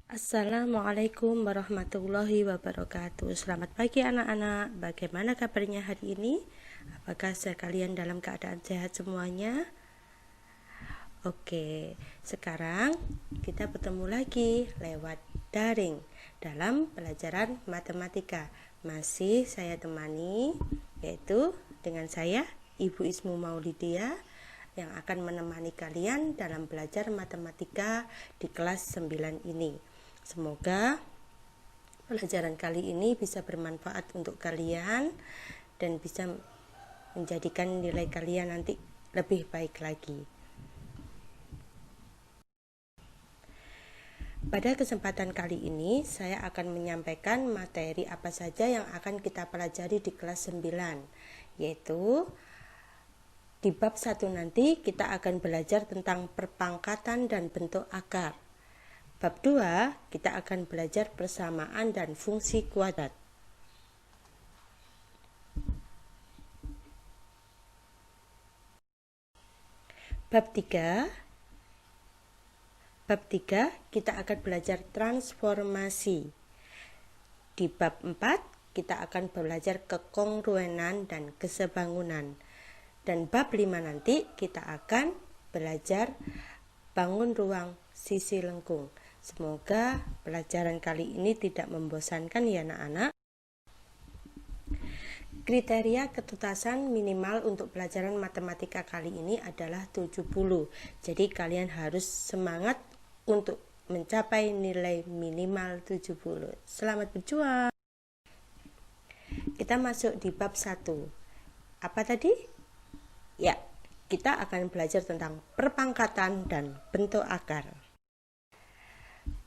Assalamualaikum warahmatullahi wabarakatuh. Selamat pagi anak-anak. Bagaimana kabarnya hari ini? Apakah sekalian dalam keadaan sehat semuanya? Oke, sekarang kita bertemu lagi lewat daring dalam pelajaran matematika. Masih saya temani, yaitu dengan saya Ibu Ismu Maulidia, yang akan menemani kalian dalam belajar matematika di kelas 9 ini. Semoga pelajaran kali ini bisa bermanfaat untuk kalian dan bisa menjadikan nilai kalian nanti lebih baik lagi. Pada kesempatan kali ini saya akan menyampaikan materi apa saja yang akan kita pelajari di kelas 9, yaitu di bab 1 nanti kita akan belajar tentang perpangkatan dan bentuk akar. Bab 2 kita akan belajar persamaan dan fungsi kuadrat. Bab 3 kita akan belajar transformasi. Di bab 4 kita akan belajar kekongruenan dan kesebangunan. Dan bab 5 nanti kita akan belajar bangun ruang sisi lengkung. Semoga pelajaran kali ini tidak membosankan ya anak-anak. Kriteria ketuntasan minimal untuk pelajaran matematika kali ini adalah 70. Jadi kalian harus semangat untuk mencapai nilai minimal 70. Selamat berjuang. Kita masuk di bab 1. Apa tadi? Ya, kita akan belajar tentang perpangkatan dan bentuk akar.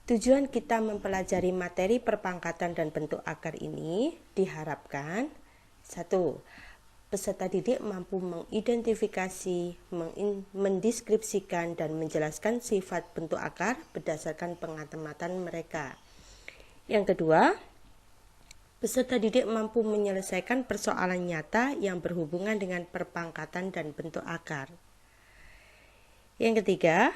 Tujuan kita mempelajari materi perpangkatan dan bentuk akar ini diharapkan 1. Peserta didik mampu mengidentifikasi, mendeskripsikan, dan menjelaskan sifat bentuk akar berdasarkan pengamatan mereka. Yang kedua, peserta didik mampu menyelesaikan persoalan nyata yang berhubungan dengan perpangkatan dan bentuk akar. Yang ketiga,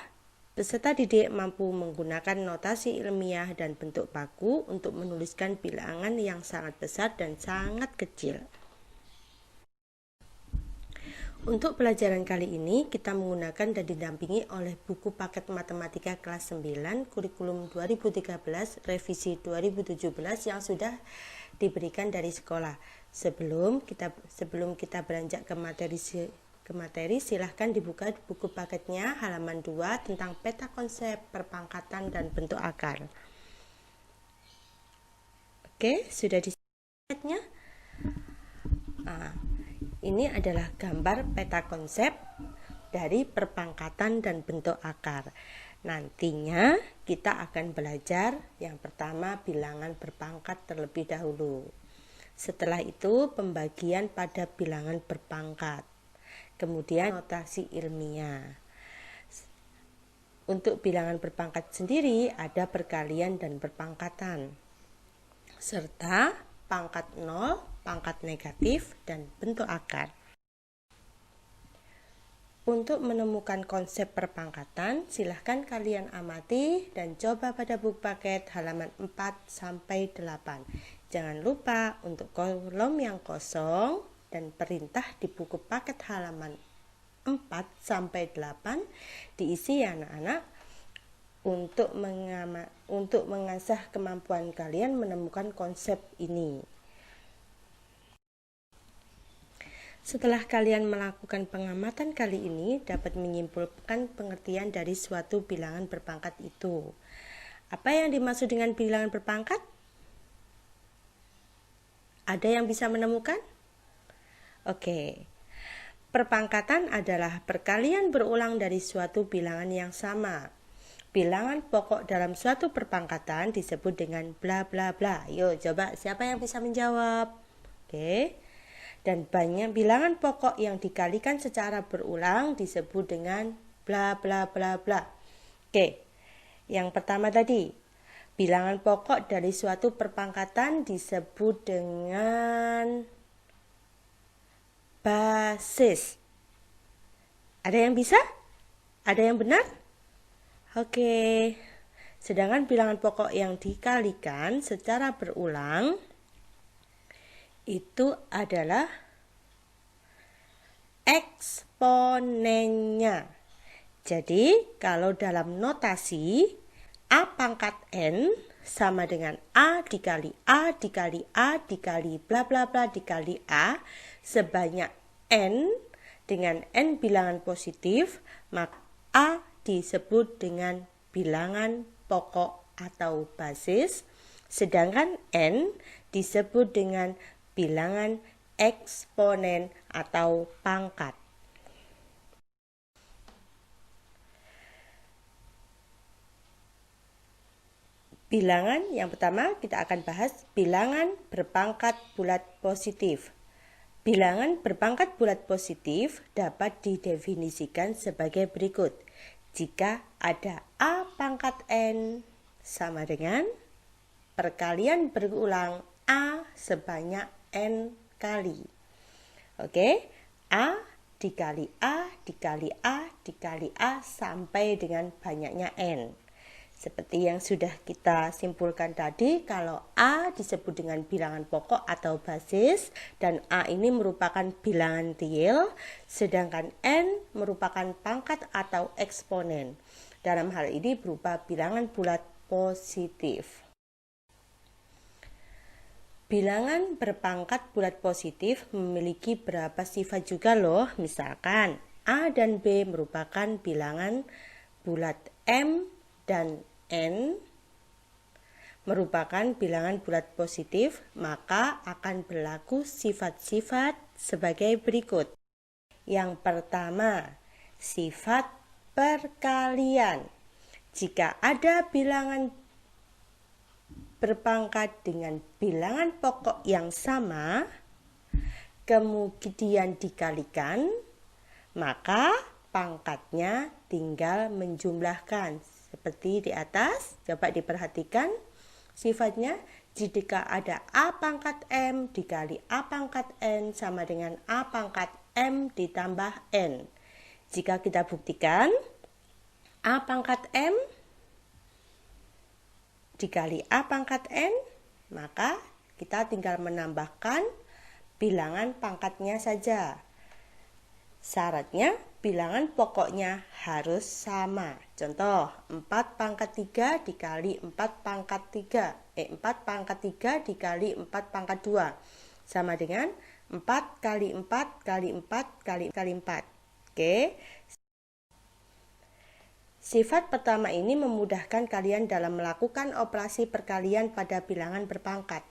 peserta didik mampu menggunakan notasi ilmiah dan bentuk baku untuk menuliskan bilangan yang sangat besar dan sangat kecil. Untuk pelajaran kali ini, kita menggunakan dan didampingi oleh buku paket matematika kelas 9 kurikulum 2013 revisi 2017 yang sudah diberikan dari sekolah. Sebelum kita beranjak ke materi, silahkan dibuka buku paketnya halaman 2 tentang peta konsep perpangkatan dan bentuk akar. Oke, sudah di paketnya? Ini adalah gambar peta konsep dari perpangkatan dan bentuk akar. Nantinya kita akan belajar yang pertama bilangan berpangkat terlebih dahulu. Setelah itu pembagian pada bilangan berpangkat. Kemudian notasi ilmiah. Untuk bilangan berpangkat sendiri ada perkalian dan perpangkatan, serta pangkat 0, pangkat negatif, dan bentuk akar. Untuk menemukan konsep perpangkatan, silahkan kalian amati dan coba pada buku paket halaman 4-8. Jangan lupa untuk kolom yang kosong dan perintah di buku paket halaman 4-8 diisi ya anak-anak untuk mengasah kemampuan kalian menemukan konsep ini. Setelah kalian melakukan pengamatan kali ini, dapat menyimpulkan pengertian dari suatu bilangan berpangkat itu. Apa yang dimaksud dengan bilangan berpangkat? Ada yang bisa menemukan? Oke. Perpangkatan adalah perkalian berulang dari suatu bilangan yang sama. Bilangan pokok dalam suatu perpangkatan disebut dengan bla bla bla. Yuk, coba siapa yang bisa menjawab? Oke. Dan banyak bilangan pokok yang dikalikan secara berulang disebut dengan bla bla bla bla. Oke. Yang pertama tadi, bilangan pokok dari suatu perpangkatan disebut dengan basis. Ada yang bisa? Ada yang benar? Oke. Sedangkan bilangan pokok yang dikalikan secara berulang itu adalah eksponennya. Jadi, kalau dalam notasi A pangkat N sama dengan A dikali A dikali A dikali bla bla bla dikali A sebanyak N dengan N bilangan positif, maka A disebut dengan bilangan pokok atau basis, sedangkan N disebut dengan bilangan eksponen atau pangkat. Bilangan yang pertama kita akan bahas bilangan berpangkat bulat positif. Bilangan berpangkat bulat positif dapat didefinisikan sebagai berikut. Jika ada A pangkat N sama dengan perkalian berulang A sebanyak N kali. Oke, A dikali A dikali A dikali A sampai dengan banyaknya N. Seperti yang sudah kita simpulkan tadi, kalau A disebut dengan bilangan pokok atau basis dan A ini merupakan bilangan real, sedangkan N merupakan pangkat atau eksponen. Dalam hal ini berupa bilangan bulat positif. Bilangan berpangkat bulat positif memiliki beberapa sifat juga loh. Misalkan A dan B merupakan bilangan bulat M dan N merupakan bilangan bulat positif, maka akan berlaku sifat-sifat sebagai berikut. Yang pertama, sifat perkalian. Jika ada bilangan berpangkat dengan bilangan pokok yang sama, kemudian dikalikan, maka pangkatnya tinggal menjumlahkan. Seperti di atas, coba diperhatikan sifatnya. Jika ada A pangkat M dikali A pangkat N sama dengan A pangkat M ditambah N. Jika kita buktikan A pangkat M dikali A pangkat N, maka kita tinggal menambahkan bilangan pangkatnya saja. Syaratnya bilangan pokoknya harus sama. Contoh, 4 pangkat 3 dikali 4 pangkat 3. 4 pangkat 3 dikali 4 pangkat 2. Sama dengan 4 kali 4 kali 4 kali 4. Oke. Sifat pertama ini memudahkan kalian dalam melakukan operasi perkalian pada bilangan berpangkat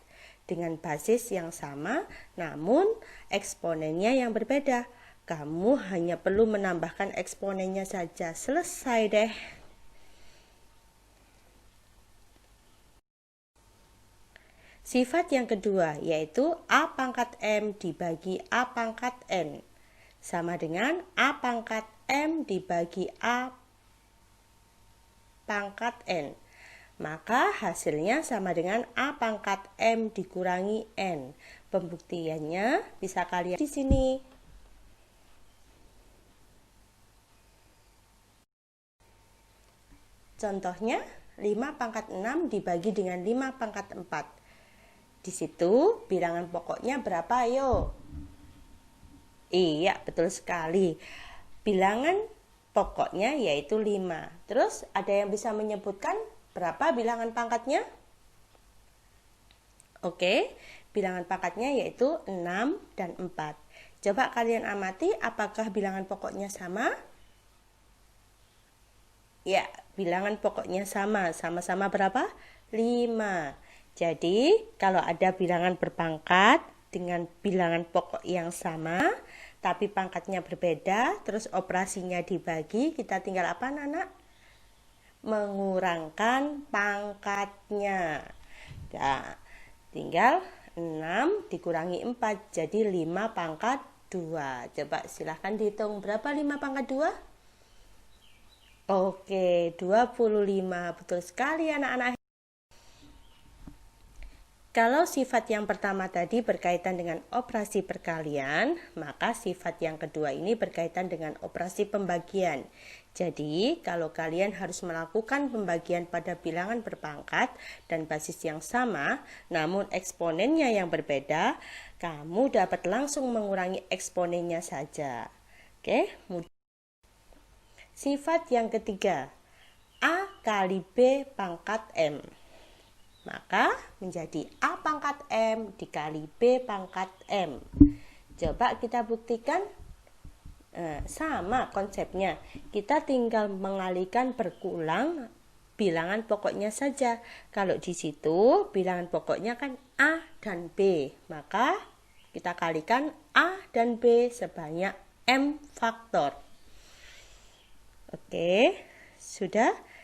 dengan basis yang sama, namun eksponennya yang berbeda. Kamu hanya perlu menambahkan eksponennya saja. Selesai deh. Sifat yang kedua yaitu A pangkat M dibagi A pangkat N sama dengan A pangkat M dibagi A pangkat N. Maka hasilnya sama dengan A pangkat M dikurangi N. Pembuktiannya bisa kalian di sini. Contohnya 5 pangkat 6 dibagi dengan 5 pangkat 4. Di situ bilangan pokoknya berapa ayo? Iya, betul sekali. Bilangan pokoknya yaitu 5. Terus ada yang bisa menyebutkan berapa bilangan pangkatnya? Oke, bilangan pangkatnya yaitu 6 dan 4. Coba kalian amati apakah bilangan pokoknya sama? Ya, bilangan pokoknya sama. Sama-sama berapa? 5. Jadi, kalau ada bilangan berpangkat dengan bilangan pokok yang sama, tapi pangkatnya berbeda, terus operasinya dibagi, kita tinggal apa, anak-anak? Mengurangkan pangkatnya. Nah, tinggal 6 dikurangi 4, jadi 5 pangkat 2. Coba silahkan dihitung berapa 5 pangkat 2? Oke, 25. Betul sekali anak-anak. Kalau sifat yang pertama tadi berkaitan dengan operasi perkalian, maka sifat yang kedua ini berkaitan dengan operasi pembagian. Jadi, kalau kalian harus melakukan pembagian pada bilangan berpangkat dan basis yang sama, namun eksponennya yang berbeda, kamu dapat langsung mengurangi eksponennya saja. Oke, sifat yang ketiga, A kali B pangkat M. Maka menjadi A pangkat M dikali B pangkat M. Coba kita buktikan. Sama konsepnya. Kita tinggal mengalihkan berulang bilangan pokoknya saja. Kalau di situ bilangan pokoknya kan A dan B. Maka kita kalikan A dan B sebanyak M faktor. Oke, sudah?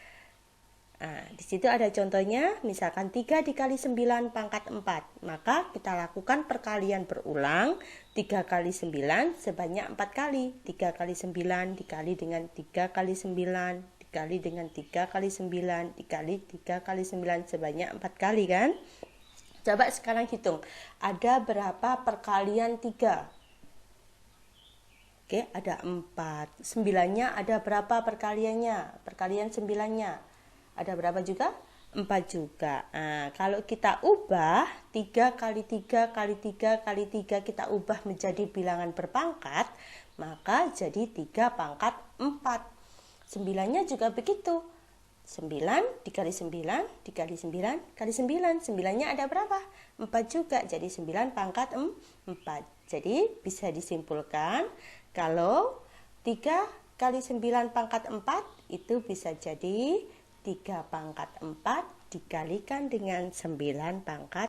Di situ ada contohnya, misalkan 3 dikali 9 pangkat 4. Maka kita lakukan perkalian berulang 3 kali 9 sebanyak 4 kali. 3 kali 9 dikali dengan 3 kali 9 dikali dengan 3 kali 9 dikali 3 kali 9 sebanyak 4 kali kan? Coba sekarang hitung, ada berapa perkalian 3? Oke, ada 4. 9-nya ada berapa perkaliannya? Perkalian 9-nya ada berapa juga? 4 juga. Nah, kalau kita ubah 3 kali 3 kali 3 kali 3 kita ubah menjadi bilangan berpangkat, maka jadi 3 pangkat 4. 9-nya juga begitu. 9 dikali 9 dikali 9 kali 9. 9-nya ada berapa? 4 juga. Jadi 9 pangkat 4. Jadi bisa disimpulkan kalau 3 kali 9 pangkat 4 itu bisa jadi 3 pangkat 4 dikalikan dengan 9 pangkat.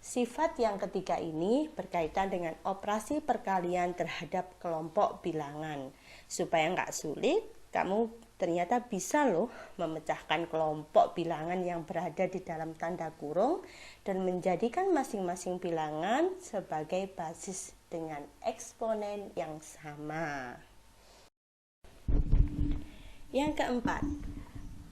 Sifat yang ketiga ini berkaitan dengan operasi perkalian terhadap kelompok bilangan. Supaya nggak sulit, kamu ternyata bisa loh memecahkan kelompok bilangan yang berada di dalam tanda kurung dan menjadikan masing-masing bilangan sebagai basis dengan eksponen yang sama. Yang keempat,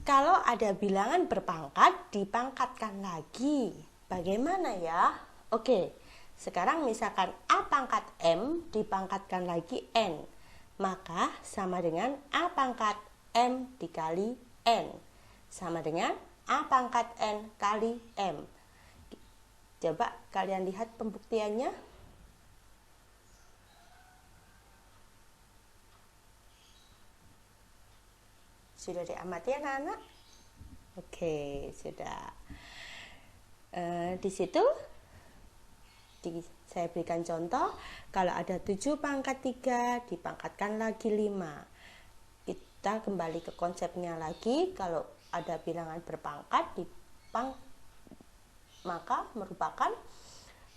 kalau ada bilangan berpangkat, dipangkatkan lagi. Bagaimana ya? Oke, sekarang misalkan A pangkat M dipangkatkan lagi N. Maka sama dengan A pangkat M dikali N. Sama dengan A pangkat N kali M. Coba kalian lihat pembuktiannya. Sudah diamati anak-anak? Oke, sudah. Di situ saya berikan contoh, kalau ada 7 pangkat 3 dipangkatkan lagi 5. Kita kembali ke konsepnya lagi, kalau ada bilangan berpangkat maka merupakan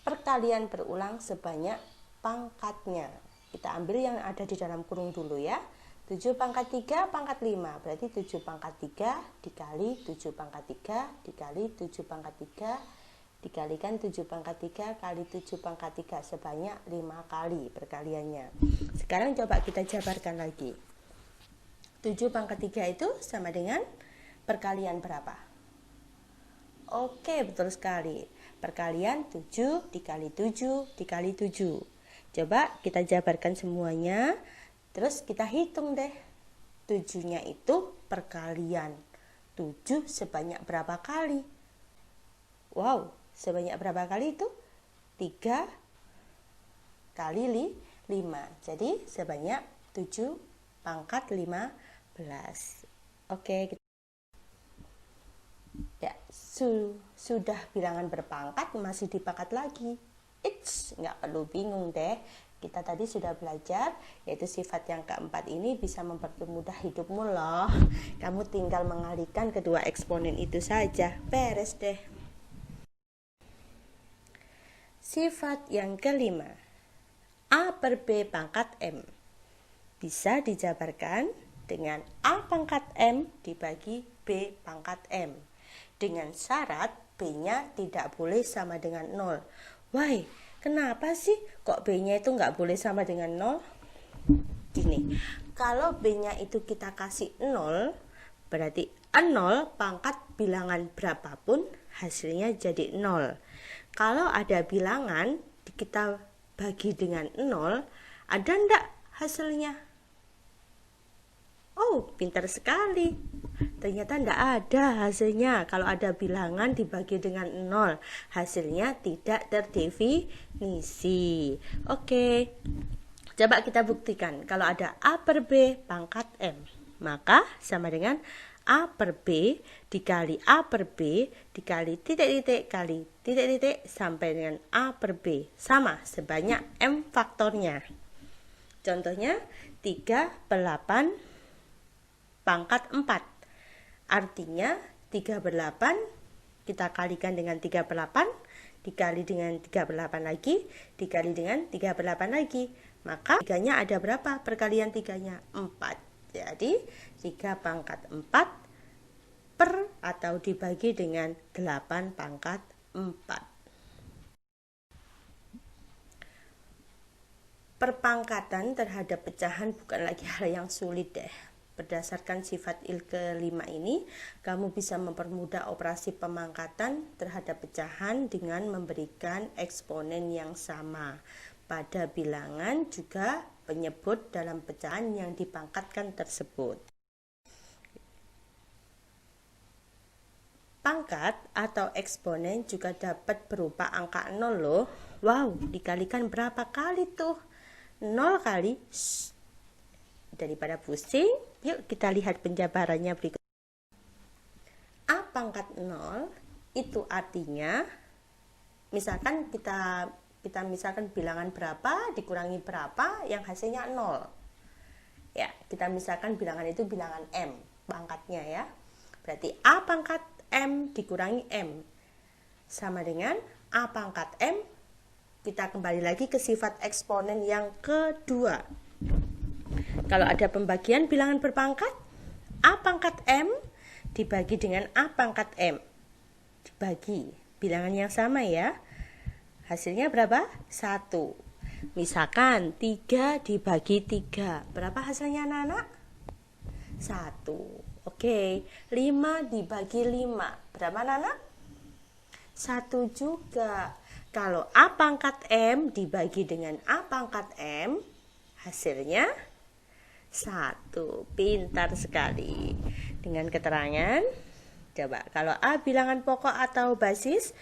perkalian berulang sebanyak pangkatnya. Kita ambil yang ada di dalam kurung dulu ya. 7 pangkat 3 pangkat 5, berarti 7 pangkat 3 dikali 7 pangkat 3 dikali 7 pangkat 3 dikalikan 7 pangkat 3 kali 7 pangkat 3 sebanyak 5 kali perkaliannya. Sekarang coba kita jabarkan lagi. 7 pangkat 3 itu sama dengan perkalian berapa? Oke, betul sekali. Perkalian 7 dikali 7 dikali 7. Coba kita jabarkan semuanya. Terus kita hitung deh, 7-nya itu perkalian 7 sebanyak berapa kali? Wow, sebanyak berapa kali itu? 3 kali 5. Jadi sebanyak 7 pangkat 15. Oke, ya, sudah bilangan berpangkat masih dipangkat lagi. Nggak perlu bingung deh. Kita tadi sudah belajar, yaitu sifat yang keempat ini bisa mempermudah hidupmu loh. Kamu tinggal mengalihkan kedua eksponen itu saja, beres deh. Sifat yang kelima, A per B pangkat M. Bisa dijabarkan dengan A pangkat M dibagi B pangkat M. Dengan syarat B-nya tidak boleh sama dengan 0. Why? Kenapa sih kok B-nya itu nggak boleh sama dengan 0? Gini, kalau B-nya itu kita kasih 0, berarti 0 pangkat bilangan berapapun hasilnya jadi 0. Kalau ada bilangan kita bagi dengan 0, ada ndak hasilnya? Oh, pintar sekali. Ternyata ndak ada hasilnya. Kalau ada bilangan dibagi dengan 0, hasilnya tidak terdefinisi. Oke. Coba kita buktikan. Kalau ada A per B pangkat M, maka sama dengan A per B dikali A per B dikali titik-titik kali titik-titik sampai dengan A per B. Sama, sebanyak M faktornya. Contohnya 3 per 8 pangkat 4. Artinya 3 per 8 kita kalikan dengan 3 per 8 dikali dengan 3 per 8 lagi dikali dengan 3 per 8 lagi. Maka 3-nya ada berapa? Perkalian 3-nya 4. Jadi 3 pangkat 4 per atau dibagi dengan 8 pangkat 4. Perpangkatan terhadap pecahan bukan lagi hal yang sulit deh. Berdasarkan sifat kelima ini, kamu bisa mempermudah operasi pemangkatan terhadap pecahan dengan memberikan eksponen yang sama pada bilangan juga penyebut dalam pecahan yang dipangkatkan tersebut. Pangkat atau eksponen juga dapat berupa angka 0 loh. Wow, dikalikan berapa kali tuh? 0 kali. Daripada pusing, yuk kita lihat penjabarannya berikut. A pangkat 0 itu artinya, misalkan kita misalkan bilangan berapa dikurangi berapa yang hasilnya 0. Ya, kita misalkan bilangan itu bilangan M pangkatnya ya. Berarti A pangkat M dikurangi M sama dengan A pangkat M. Kita kembali lagi ke sifat eksponen yang kedua. Kalau ada pembagian bilangan berpangkat, A pangkat M dibagi dengan A pangkat M. Dibagi bilangan yang sama ya. Hasilnya berapa? 1. Misalkan 3 dibagi 3. Berapa hasilnya anak-anak? 1. Oke, 5 dibagi 5. Berapa anak-anak? 1 juga. Kalau A pangkat M dibagi dengan A pangkat M, hasilnya 1. Pintar sekali. Dengan keterangan, coba kalau A bilangan pokok atau basis,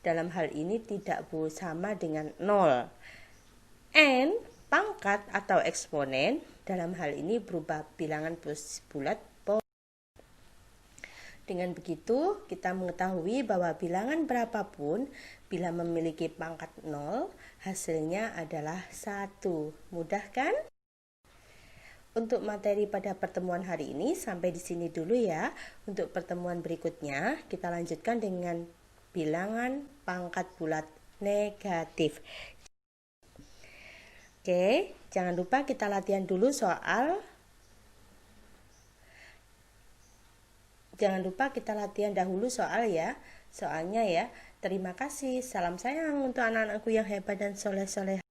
dalam hal ini tidak sama dengan 0. N pangkat atau eksponen, dalam hal ini berubah bilangan bulat. Dengan begitu, kita mengetahui bahwa bilangan berapapun, bila memiliki pangkat 0, hasilnya adalah 1. Mudah kan? Untuk materi pada pertemuan hari ini sampai di sini dulu ya. Untuk pertemuan berikutnya, kita lanjutkan dengan bilangan pangkat bulat negatif. Oke, jangan lupa kita latihan dulu soal. Jangan lupa kita latihan dahulu soal ya. Soalnya ya. Terima kasih. Salam sayang untuk anak-anakku yang hebat dan soleh-soleh.